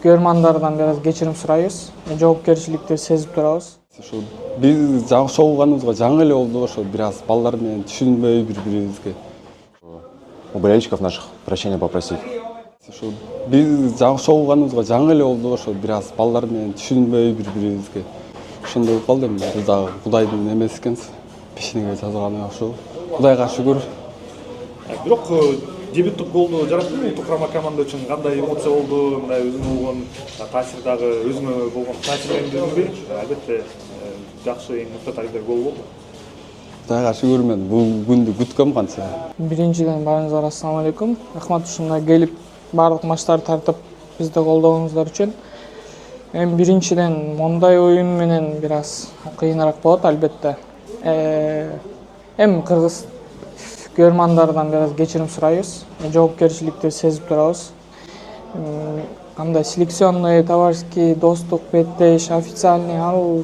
Көрмандардан biraz кечирим сурайбыз. Жоопкерчиликти сезип турабыз. Ошо биз чогулганыбызга жаңы эле болду, ошо бир аз балдар менен түшүнбөй бири-бирибизге. У болельщиков наших прощения попросить. Ошо биз чогулганыбызга жаңы эле болду, ошо бир аз балдар менен түшүнбөй бири-бирибизге. Ошондой болуп калды эми. Биз дагы Кудайдын эмеси экенбиз. Пешенеге жазганы ошо. Кудайга шүгүр. Бирок дебюттук голду жараттыңбы? Улуттук курама команда үчүн кандай эмоция болду? Мындай өзүңө болгон таасир дагы өзүңө болгон таасирлендирдиңби? Албетте жакшы эң мыкты тарихтер гол болду. Кудайга шүгүр, мен бул күндү күткөм канча. Биринчиден баарыңызга ассалам алейкум. Рахмат ушундай келип баардык матчтарды тартып бизди колдогоңуздар үчүн. Эми биринчиден мондай оюн менен бир аз кыйыныраак болот албетте. Эми кыргыз көрмандардан бир аз кечирим сурайбыз. Жоопкерчиликти сезип турабыз. Кандай селекционный, товарищеский, достук, беттеш, официальный ал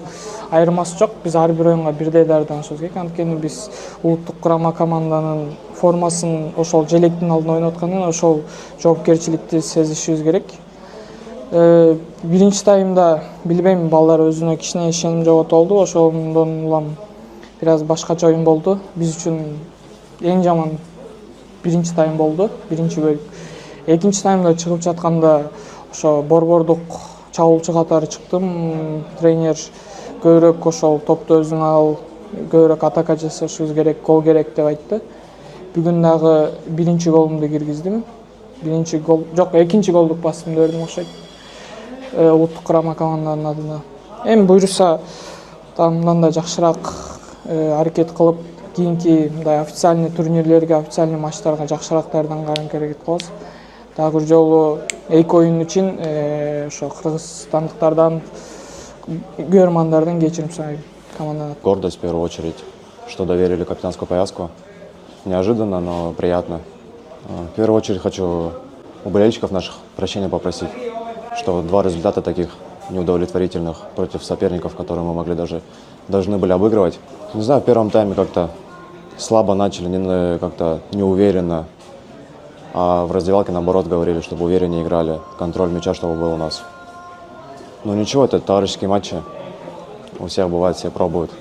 айырмасы жок. Биз ар бир оюнга бирдей даярданышыбыз керек. Анткени биз улуттук курама команданын формасын ошол желектин алдында ойноп аткандан ошол жоопкерчиликти сезишибиз керек. Биринчи таймда билбейм, балдар өзүнө кичине ишеним жоготуп алды. Ошондон улам бир аз башкача оюн болду. Биз үчүн эң жаман биринчи тайм болду, биринчи бөлүк. Экинчи таймда чыгып жатканда ошо борбордук чабуулчу катары чыктым. Тренер көбүрөөк ошол топту өзүңө ал, көбүрөөк атака жасашыбыз керек, гол керек деп айтты. Бүгүн дагы биринчи голумду киргиздим. Биринчи гол, жок, экинчи голдук басымды бердим окшойт. Улуттук курама команданын адына. Эми буйруса мындан да жакшыраак аракет кылып, кийинки мындай официальный турнирлерге, официальный матчтарга жакшыраак даярданганга аракет кылабыз. Дагы бир жолу эки оюн үчүн ошо кыргызстандыктардан, көрмандардан кечирим сурайм командадан. Гордость в первую очередь, что доверили капитанскую повязку. Неожиданно, но приятно. В первую очередь хочу у болельщиков наших прощения попросить, что два результата таких неудовлетворительных против соперников, которые мы должны были обыгрывать. Не знаю, в первом тайме как-то слабо начали, как-то неуверенно. А в раздевалке, наоборот, говорили, чтобы увереннее играли. Контроль мяча, чтобы был у нас. Ну ничего, это товарищеские матчи. У всех бывает, все пробуют.